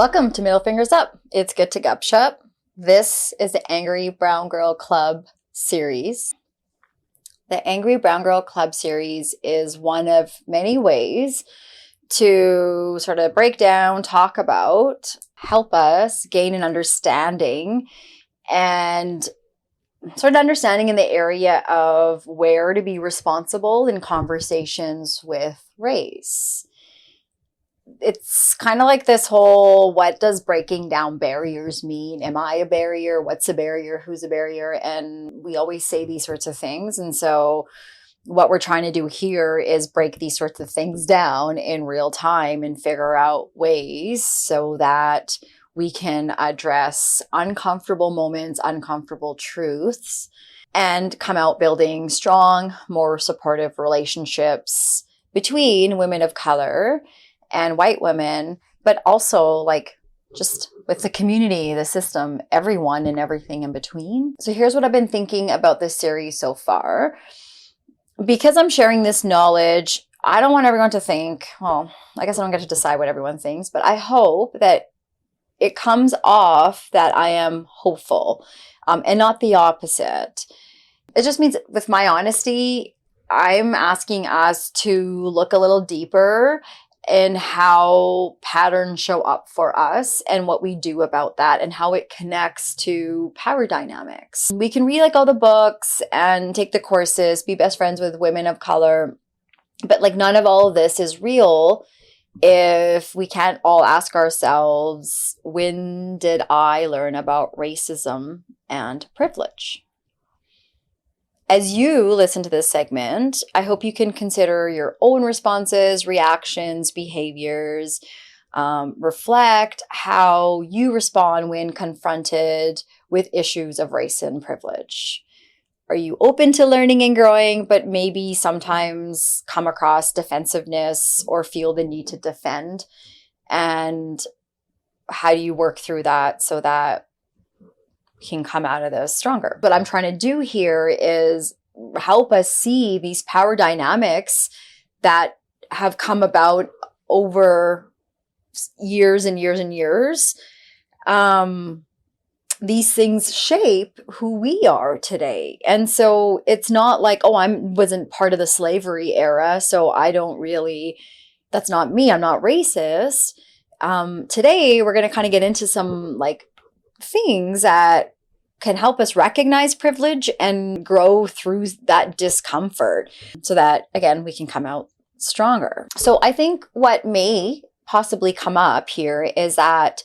Welcome to Middle Fingers Up. It's good to gup shup. This is the Angry Brown Girl Club series. The Angry Brown Girl Club series is one of many ways to sort of break down, talk about, help us gain an understanding and sort of understanding in the area of where to be responsible in conversations with race. It's kind of like this whole, what does breaking down barriers mean? Am I a barrier? What's a barrier? Who's a barrier? And we always say these sorts of things. And so what we're trying to do here is break these sorts of things down in real time and figure out ways so that we can address uncomfortable moments, uncomfortable truths, and come out building strong, more supportive relationships between women of color and white women, but also like just with the community, the system, everyone and everything in between. So here's what I've been thinking about this series so far. Because I'm sharing this knowledge, I don't want everyone to think, well, I guess I don't get to decide what everyone thinks, but I hope that it comes off that I am hopeful and not the opposite. It just means with my honesty, I'm asking us to look a little deeper in how patterns show up for us and what we do about that and how it connects to power dynamics. We can read like all the books and take the courses, be best friends with women of color, but like none of all of this is real if we can't all ask ourselves, when did I learn about racism and privilege? As you listen to this segment, I hope you can consider your own responses, reactions, behaviors, reflect how you respond when confronted with issues of race and privilege. Are you open to learning and growing, but maybe sometimes come across defensiveness or feel the need to defend? And how do you work through that so that can come out of this stronger? What I'm trying to do here is help us see these power dynamics that have come about over years and years and years. These things shape who we are today. And so it's not like, oh, wasn't part of the slavery era, so I don't really, that's not me, I'm not racist. Today, we're going to kind of get into some like things that can help us recognize privilege and grow through that discomfort so that, again, we can come out stronger. So I think what may possibly come up here is that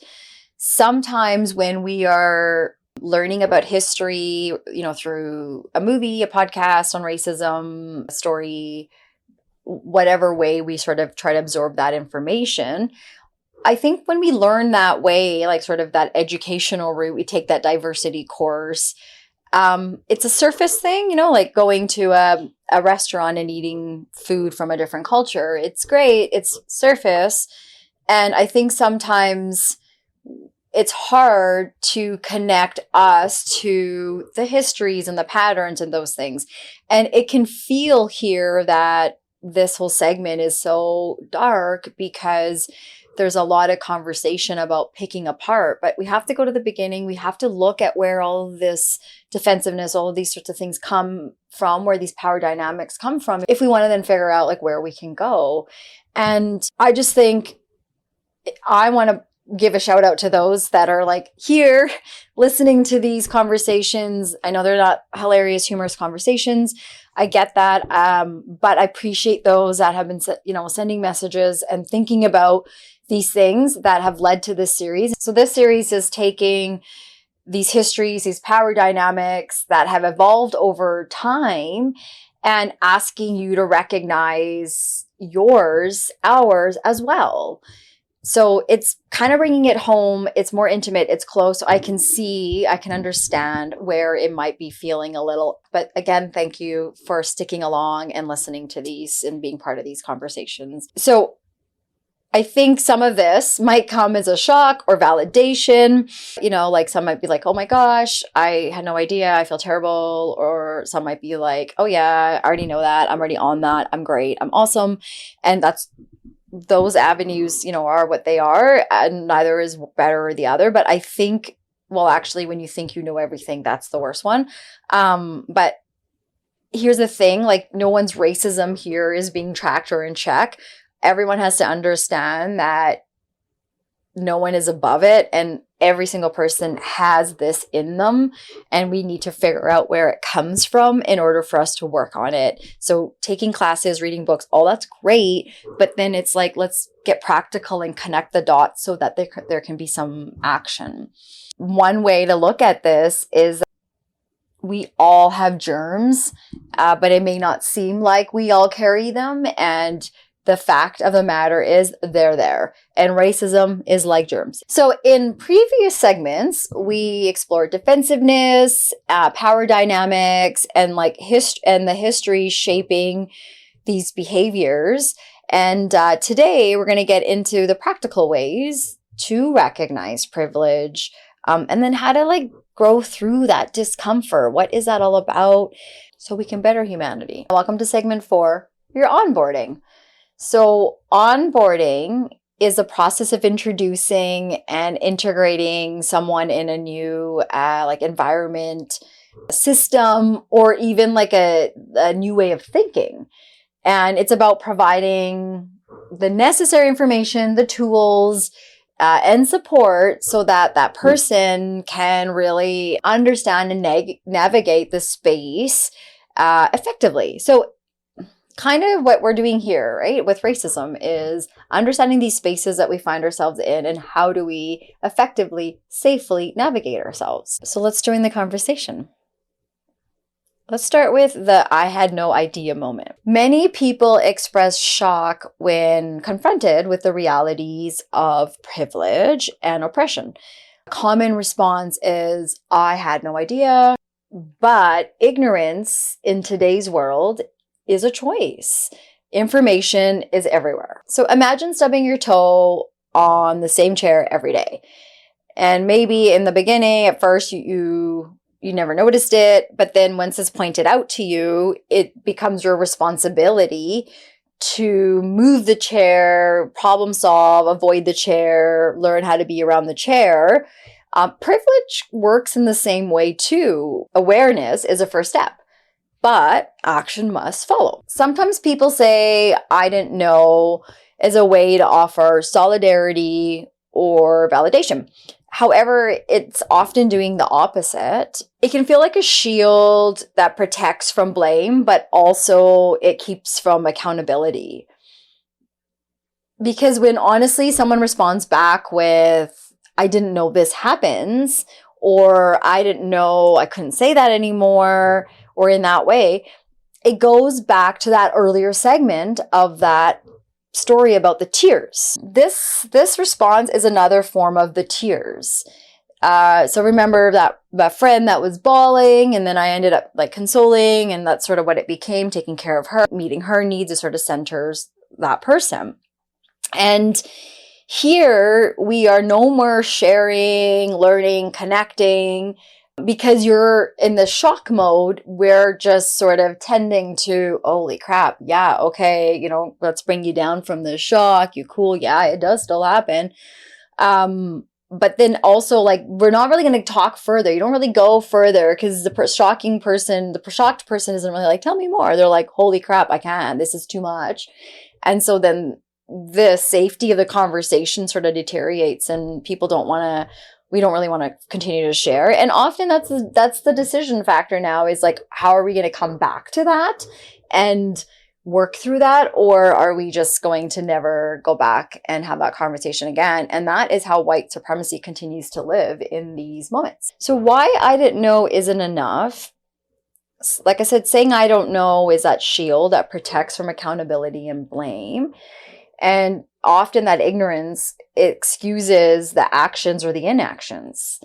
sometimes when we are learning about history, through a movie, a podcast on racism, a story, whatever way we sort of try to absorb that information, I think when we learn that way, like sort of that educational route, we take that diversity course. It's a surface thing, like going to a restaurant and eating food from a different culture. It's great. It's surface. And I think sometimes it's hard to connect us to the histories and the patterns and those things. And it can feel here that this whole segment is so dark because there's a lot of conversation about picking apart, but we have to go to the beginning. We have to look at where all of this defensiveness, all of these sorts of things come from, where these power dynamics come from, if we want to then figure out like where we can go. And I just think I want to give a shout out to those that are like here listening to these conversations. I know they're not hilarious, humorous conversations. I get that. But I appreciate those that have been, sending messages and thinking about these things that have led to this series. So this series is taking these histories, these power dynamics that have evolved over time and asking you to recognize yours, ours as well. So it's kind of bringing it home. It's more intimate. It's close. I can understand where it might be feeling a little. But again, thank you for sticking along and listening to these and being part of these conversations. So I think some of this might come as a shock or validation. Like some might be like, oh my gosh, I had no idea. I feel terrible. Or some might be like, oh yeah, I already know that. I'm already on that. I'm great. I'm awesome. And that's those avenues, are what they are, and neither is better or the other. But I think, well, actually, when you think you know everything, that's the worst one. But here's the thing, like, no one's racism here is being tracked or in check. Everyone has to understand that no one is above it, and every single person has this in them, and we need to figure out where it comes from in order for us to work on it. So taking classes, reading books, all that's great, but then it's like, let's get practical and connect the dots so that there can be some action. One way to look at this is we all have germs, but it may not seem like we all carry them, and the fact of the matter is they're there, and racism is like germs. So in previous segments, we explored defensiveness, power dynamics, and the history shaping these behaviors. And today we're going to get into the practical ways to recognize privilege, and then how to grow through that discomfort. What is that all about? So we can better humanity. Welcome to segment 4, your onboarding. So onboarding is a process of introducing and integrating someone in a new environment, system, or even a new way of thinking. And it's about providing the necessary information, the tools, and support so that that person can really understand and navigate the space effectively. So kind of what we're doing here, right, with racism is understanding these spaces that we find ourselves in and how do we effectively, safely navigate ourselves. So let's join the conversation. Let's start with the I had no idea moment. Many people express shock when confronted with the realities of privilege and oppression. A common response is, I had no idea, but ignorance in today's world is a choice. Information is everywhere. So imagine stubbing your toe on the same chair every day. And maybe in the beginning, at first, you never noticed it. But then once it's pointed out to you, it becomes your responsibility to move the chair, problem solve, avoid the chair, learn how to be around the chair. Privilege works in the same way too. Awareness is a first step, but action must follow. Sometimes people say, I didn't know, as a way to offer solidarity or validation. However, it's often doing the opposite. It can feel like a shield that protects from blame, but also it keeps from accountability. Because when honestly someone responds back with, I didn't know this happens, or I didn't know I couldn't say that anymore, or in that way, it goes back to that earlier segment of that story about the tears. This response is another form of the tears. So remember that friend that was bawling, and then I ended up consoling, and that's sort of what it became, taking care of her, meeting her needs. It sort of centers that person. And here we are no more sharing, learning, connecting, because you're in the shock mode. We're just sort of tending to, holy crap, yeah, okay, let's bring you down from the shock. You cool, yeah, it does still happen. But then also, we're not really going to talk further. You don't really go further because the shocked person isn't really tell me more. They're like, holy crap, I can't. This is too much. And so then the safety of the conversation sort of deteriorates, and we don't really want to continue to share. And often that's the decision factor now, is how are we going to come back to that and work through that? Or are we just going to never go back and have that conversation again? And that is how white supremacy continues to live in these moments. So why I didn't know isn't enough. Like I said, saying I don't know is that shield that protects from accountability and blame. And often that ignorance excuses the actions or the inactions.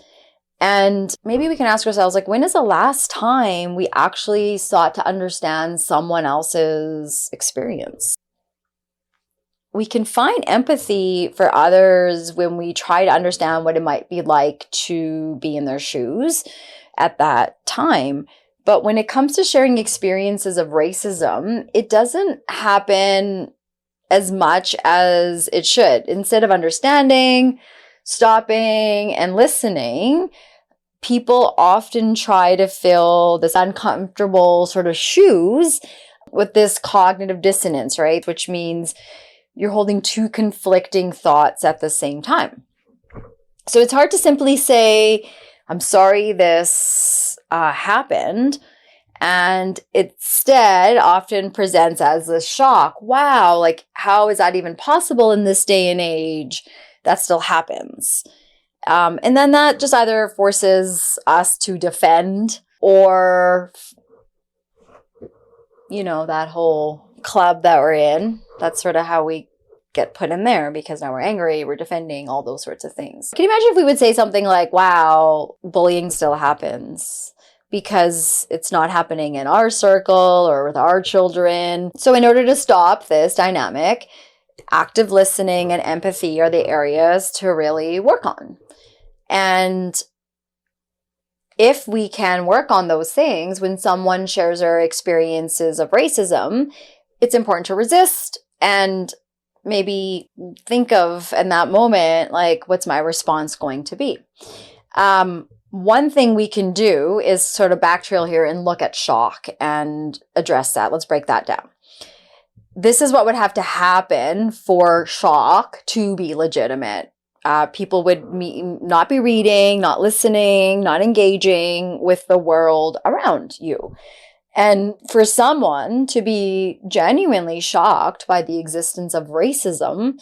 And maybe we can ask ourselves, when is the last time we actually sought to understand someone else's experience? We can find empathy for others when we try to understand what it might be like to be in their shoes at that time. But when it comes to sharing experiences of racism, it doesn't happen as much as it should. Instead of understanding, stopping, and listening, people often try to fill this uncomfortable sort of shoes with this cognitive dissonance, right? Which means you're holding two conflicting thoughts at the same time. So it's hard to simply say, I'm sorry this happened. And instead often presents as a shock. Wow, like how is that even possible in this day and age? That still happens. And then that just either forces us to defend or, that whole club that we're in. That's sort of how we get put in there, because now we're angry, we're defending, all those sorts of things. Can you imagine if we would say something like, wow, bullying still happens because it's not happening in our circle or with our children. So in order to stop this dynamic, active listening and empathy are the areas to really work on. And if we can work on those things, when someone shares their experiences of racism, it's important to resist and maybe think of in that moment, like, what's my response going to be? One thing we can do is sort of backtrail here and look at shock and address that. Let's break that down. This is what would have to happen for shock to be legitimate. People would not be reading, not listening, not engaging with the world around you. And for someone to be genuinely shocked by the existence of racism,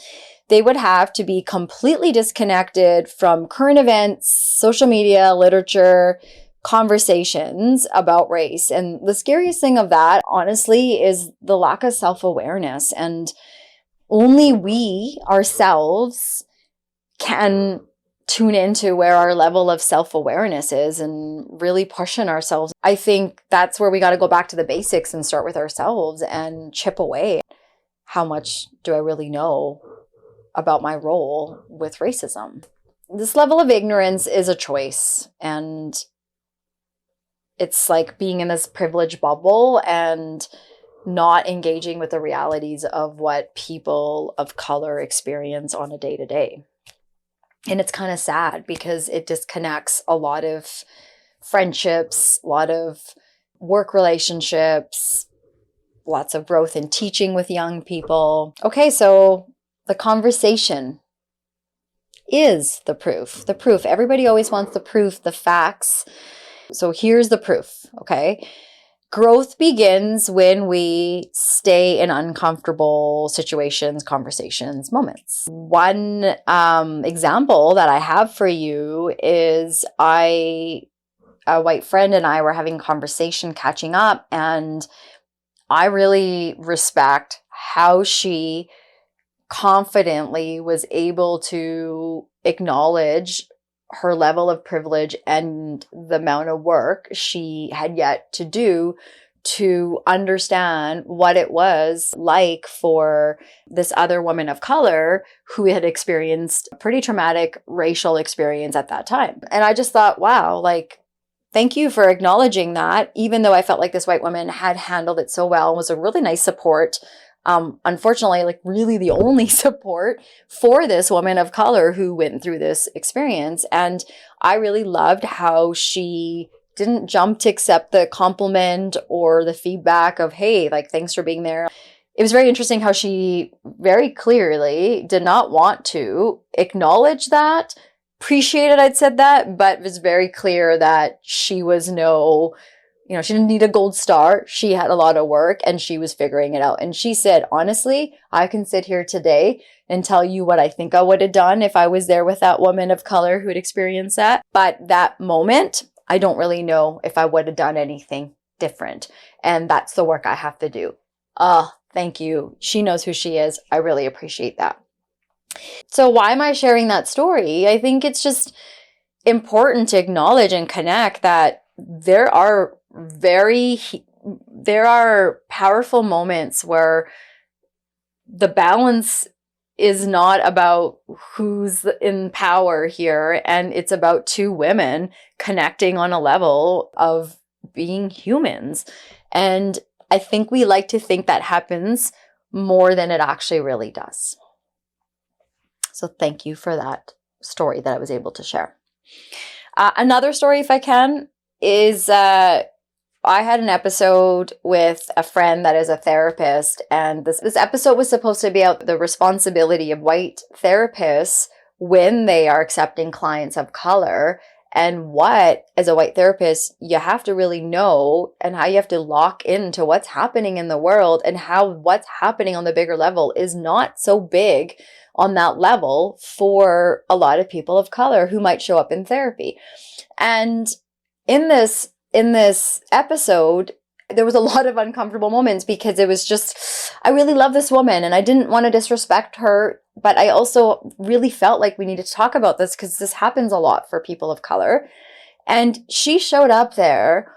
they would have to be completely disconnected from current events, social media, literature, conversations about race. And the scariest thing of that, honestly, is the lack of self-awareness. And only we ourselves can tune into where our level of self-awareness is and really pushing ourselves. I think that's where we got to go back to the basics and start with ourselves and chip away. How much do I really know about my role with racism? This level of ignorance is a choice, and it's like being in this privileged bubble and not engaging with the realities of what people of color experience on a day-to-day. And it's kind of sad because it disconnects a lot of friendships, a lot of work relationships, lots of growth in teaching with young people. Okay, so the conversation is the proof. The proof. Everybody always wants the proof, the facts. So here's the proof, okay? Growth begins when we stay in uncomfortable situations, conversations, moments. One example that I have for you is a white friend and I were having a conversation, catching up, and I really respect how she confidently was able to acknowledge her level of privilege and the amount of work she had yet to do to understand what it was like for this other woman of color who had experienced a pretty traumatic racial experience at that time. And I just thought, wow, like, thank you for acknowledging that, even though I felt like this white woman had handled it so well and was a really nice support. Unfortunately, like really the only support for this woman of color who went through this experience. And I really loved how she didn't jump to accept the compliment or the feedback of, hey, like, thanks for being there. It was very interesting how she very clearly did not want to acknowledge that, appreciated I'd said that, but it was very clear that she was she didn't need a gold star. She had a lot of work and she was figuring it out. And she said, honestly, I can sit here today and tell you what I think I would have done if I was there with that woman of color who had experienced that. But that moment, I don't really know if I would have done anything different. And that's the work I have to do. Thank you. She knows who she is. I really appreciate that. So why am I sharing that story? I think it's just important to acknowledge and connect that there are powerful moments where the balance is not about who's in power here, and it's about two women connecting on a level of being humans. And I think we like to think that happens more than it actually really does. So thank you for that story that I was able to share. Another story, if I can, is I had an episode with a friend that is a therapist, and this episode was supposed to be about the responsibility of white therapists when they are accepting clients of color, and what, as a white therapist, you have to really know, and how you have to lock into what's happening in the world, and how what's happening on the bigger level is not so big on that level for a lot of people of color who might show up in therapy. And in this episode, there was a lot of uncomfortable moments, because it was just, I really love this woman and I didn't want to disrespect her, but I also really felt like we needed to talk about this because this happens a lot for people of color. And she showed up there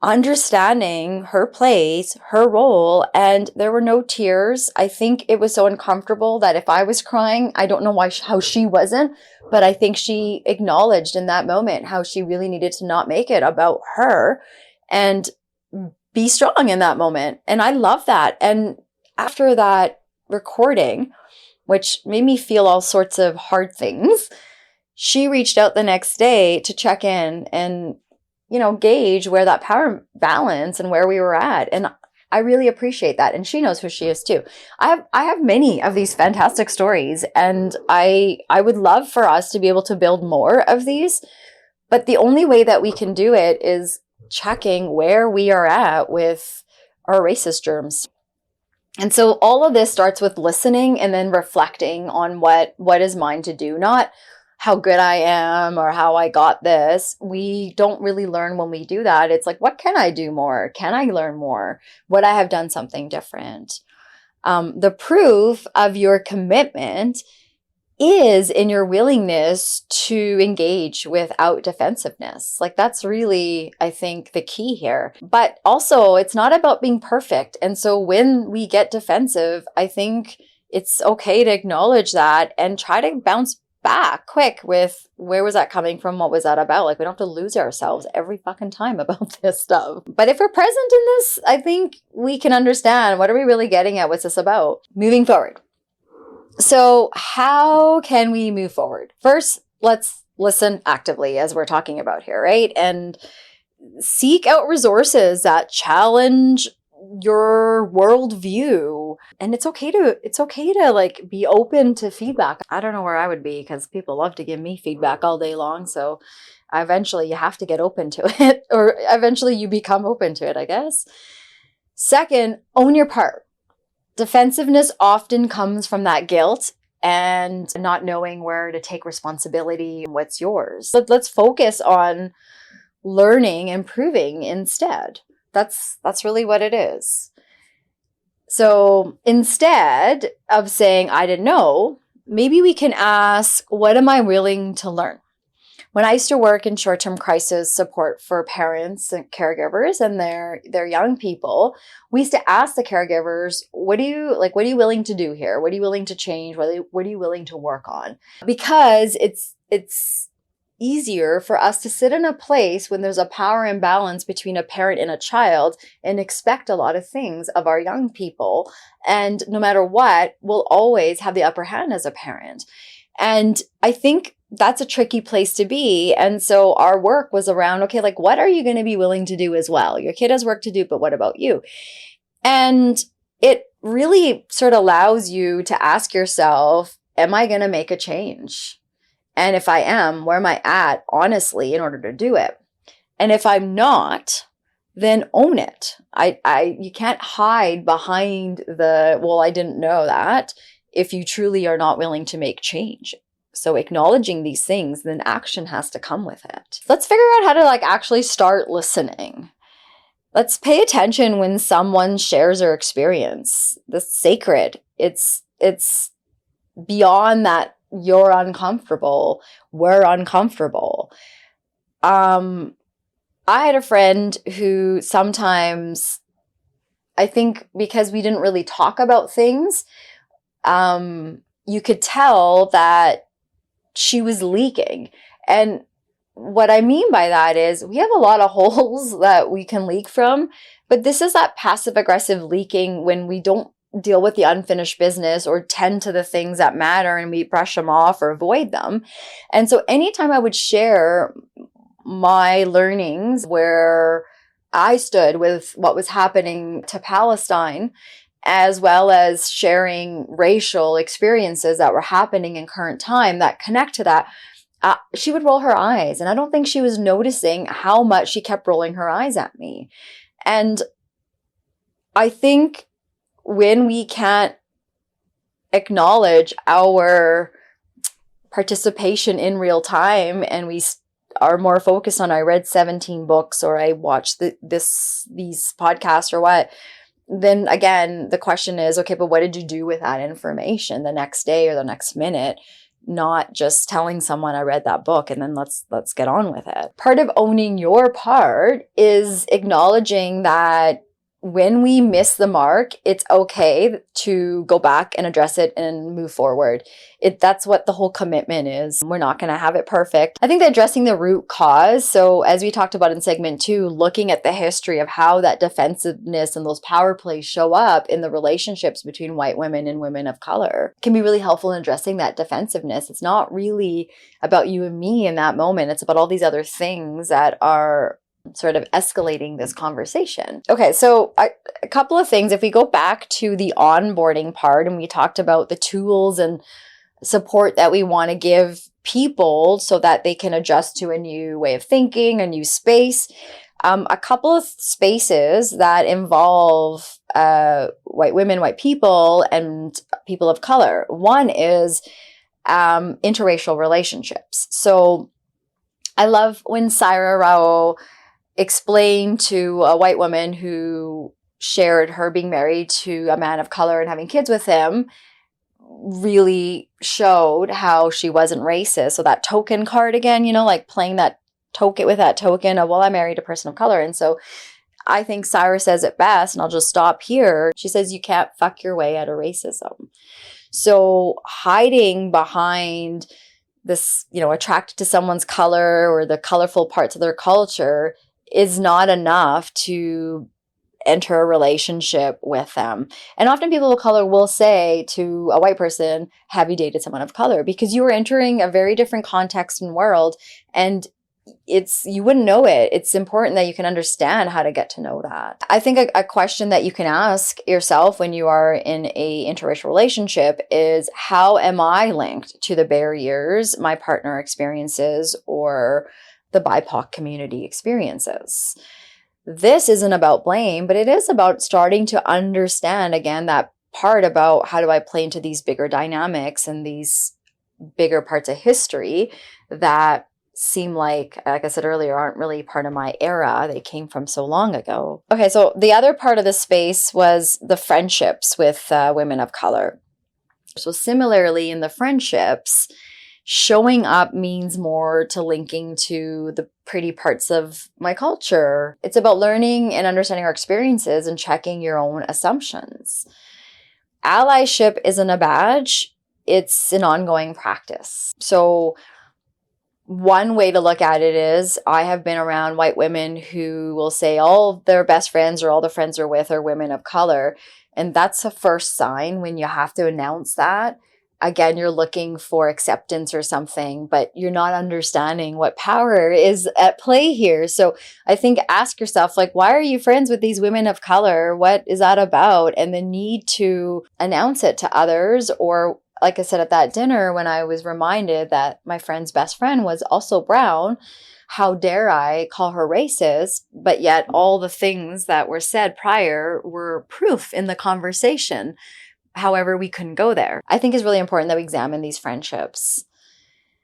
understanding her place, her role, and there were no tears. I think it was so uncomfortable that if I was crying, I don't know how she wasn't, but I think she acknowledged in that moment how she really needed to not make it about her and be strong in that moment. And I love that. And after that recording, which made me feel all sorts of hard things, she reached out the next day to check in and, gauge where that power balance and where we were at. And I really appreciate that. And she knows who she is too. I have many of these fantastic stories, and I would love for us to be able to build more of these. But the only way that we can do it is checking where we are at with our racist germs. And so all of this starts with listening and then reflecting on what is mine to do, not how good I am or how I got this. We don't really learn when we do that. It's like, what can I do more? Can I learn more? Would I have done something different? The proof of your commitment is in your willingness to engage without defensiveness. Like, that's really, I think, the key here. But also, it's not about being perfect. And so when we get defensive, I think it's okay to acknowledge that and try to bounce back quick with, where was that coming from? What was that about? Like, we don't have to lose ourselves every fucking time about this stuff. But if we're present in this, I think we can understand, what are we really getting at? What's this about? Moving forward. So how can we move forward? First, let's listen actively, as we're talking about here, right? And seek out resources that challenge your worldview. And it's okay to like be open to feedback. I don't know where I would be, because people love to give me feedback all day long. So eventually you have to get open to it, or eventually you become open to it, I guess. Second, own your part. Defensiveness often comes from that guilt and not knowing where to take responsibility and what's yours. Let's focus on learning and improving instead. That's really what it is. So instead of saying, I didn't know, maybe we can ask, what am I willing to learn? When I used to work in short-term crisis support for parents and caregivers and their young people, we used to ask the caregivers, what are you willing to do here? What are you willing to change? What are you willing to work on? Because it's easier for us to sit in a place when there's a power imbalance between a parent and a child and expect a lot of things of our young people. And no matter what, we'll always have the upper hand as a parent. And I think that's a tricky place to be. And so our work was around, okay, like, what are you going to be willing to do as well? Your kid has work to do, but what about you? And it really sort of allows you to ask yourself, am I going to make a change? And if I am, where am I at, honestly, in order to do it? And if I'm not, then own it. You can't hide behind I didn't know that, if you truly are not willing to make change. So acknowledging these things, then action has to come with it. Let's figure out how to actually start listening. Let's pay attention when someone shares their experience. That's sacred. It's beyond that. You're uncomfortable. We're uncomfortable. I had a friend who sometimes, I think because we didn't really talk about things, you could tell that she was leaking. And what I mean by that is, we have a lot of holes that we can leak from, but this is that passive aggressive leaking when we don't deal with the unfinished business or tend to the things that matter, and we brush them off or avoid them. And so anytime I would share my learnings where I stood with what was happening to Palestine, as well as sharing racial experiences that were happening in current time that connect to that, she would roll her eyes. And I don't think she was noticing how much she kept rolling her eyes at me. And I think when we can't acknowledge our participation in real time, and we are more focused on, I read 17 books or I watched these podcasts or what, then again, the question is, okay, but what did you do with that information the next day or the next minute? Not just telling someone I read that book and then let's get on with it. Part of owning your part is acknowledging that when we miss the mark, it's okay to go back and address it and move forward. That's what the whole commitment is. We're not going to have it perfect. I think that addressing the root cause, so as we talked about in segment 2, looking at the history of how that defensiveness and those power plays show up in the relationships between white women and women of color can be really helpful in addressing that defensiveness. It's not really about you and me in that moment. It's about all these other things that are sort of escalating this conversation. Okay, so a couple of things. If we go back to the onboarding part, and we talked about the tools and support that we want to give people so that they can adjust to a new way of thinking, a new space. A couple of spaces that involve white women, white people, and people of color. One is interracial relationships. So I love when Saira Rao explained to a white woman who shared her being married to a man of color and having kids with him, really showed how she wasn't racist. So that token card again, like playing that token with that token of, well, I married a person of color. And so I think Saira says it best, and I'll just stop here. She says, you can't fuck your way out of racism. So hiding behind this, attracted to someone's color or the colorful parts of their culture is not enough to enter a relationship with them. And often people of color will say to a white person, have you dated someone of color? Because you are entering a very different context and world, and you wouldn't know it. It's important that you can understand how to get to know that. I think a question that you can ask yourself when you are in a interracial relationship is, how am I linked to the barriers my partner experiences or the BIPOC community experiences? This isn't about blame, but it is about starting to understand, again, that part about how do I play into these bigger dynamics and these bigger parts of history that seem like I said earlier, aren't really part of my era. They came from so long ago. Okay, so the other part of the space was the friendships with women of color. So similarly in the friendships, showing up means more to linking to the pretty parts of my culture. It's about learning and understanding our experiences and checking your own assumptions. Allyship isn't a badge, it's an ongoing practice. So one way to look at it is, I have been around white women who will say all their best friends or all the friends they're with are women of color. And that's a first sign when you have to announce that. Again, you're looking for acceptance or something, but you're not understanding what power is at play here. So I think ask yourself, why are you friends with these women of color? What is that about? And the need to announce it to others, or like I said at that dinner, when I was reminded that my friend's best friend was also brown, how dare I call her racist? But yet all the things that were said prior were proof in the conversation. However, we couldn't go there. I think it's really important that we examine these friendships.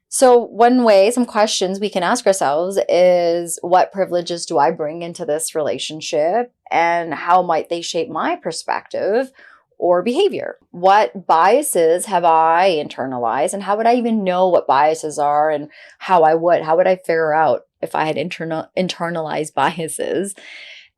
So one way, some questions we can ask ourselves is, what privileges do I bring into this relationship? And how might they shape my perspective or behavior? What biases have I internalized? And how would I even know what biases are, and how would I figure out if I had internalized biases?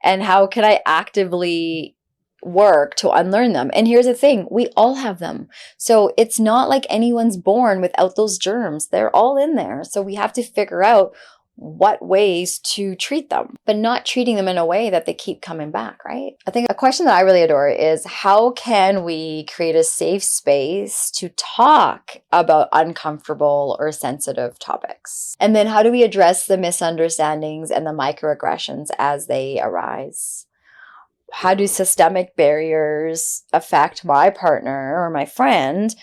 And how could I actively work to unlearn them? And here's the thing, we all have them. So it's not like anyone's born without those germs. They're all in there. So we have to figure out what ways to treat them, but not treating them in a way that they keep coming back, right? I think a question that I really adore is, how can we create a safe space to talk about uncomfortable or sensitive topics? And then how do we address the misunderstandings and the microaggressions as they arise? How do systemic barriers affect my partner or my friend?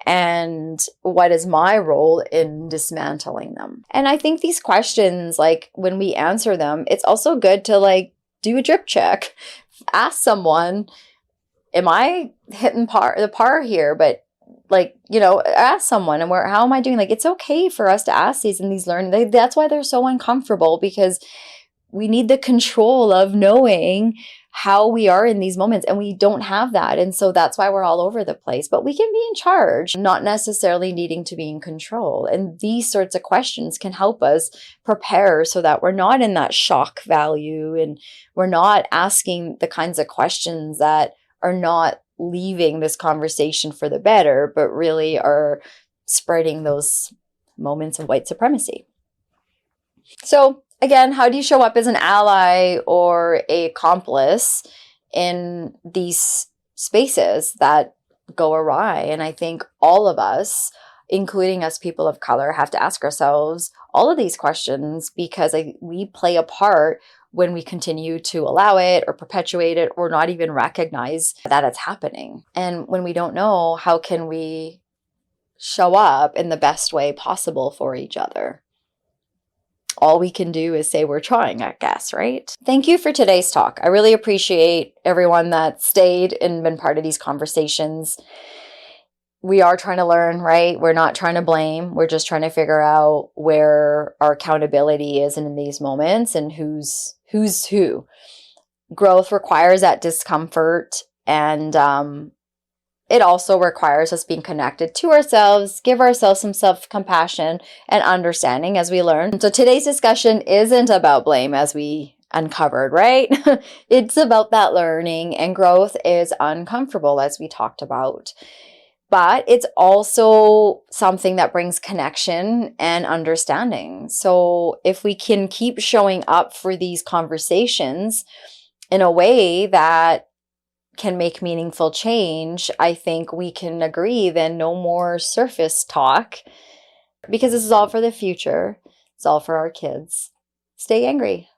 And what is my role in dismantling them? And I think these questions, like when we answer them, it's also good to like do a drip check. Ask someone, am I hitting the par here? But like, you know, ask someone, and how am I doing? Like, it's okay for us to ask these and these learning. That's why they're so uncomfortable, because we need the control of knowing how we are in these moments, and we don't have that. And so that's why we're all over the place. But we can be in charge, not necessarily needing to be in control. And these sorts of questions can help us prepare so that we're not in that shock value, and we're not asking the kinds of questions that are not leaving this conversation for the better, but really are spreading those moments of white supremacy. So again, how do you show up as an ally or an accomplice in these spaces that go awry? And I think all of us, including us people of color, have to ask ourselves all of these questions, because we play a part when we continue to allow it or perpetuate it or not even recognize that it's happening. And when we don't know, how can we show up in the best way possible for each other? All we can do is say we're trying, I guess, right? Thank you for today's talk. I really appreciate everyone that stayed and been part of these conversations. We are trying to learn, right? We're not trying to blame. We're just trying to figure out where our accountability is in these moments and who's who. Growth requires that discomfort, and it also requires us being connected to ourselves, give ourselves some self-compassion and understanding as we learn. So today's discussion isn't about blame, as we uncovered, right? It's about that learning, and growth is uncomfortable, as we talked about. But it's also something that brings connection and understanding. So if we can keep showing up for these conversations in a way that can make meaningful change, I think we can agree then no more surface talk, because this is all for the future. It's all for our kids. Stay angry.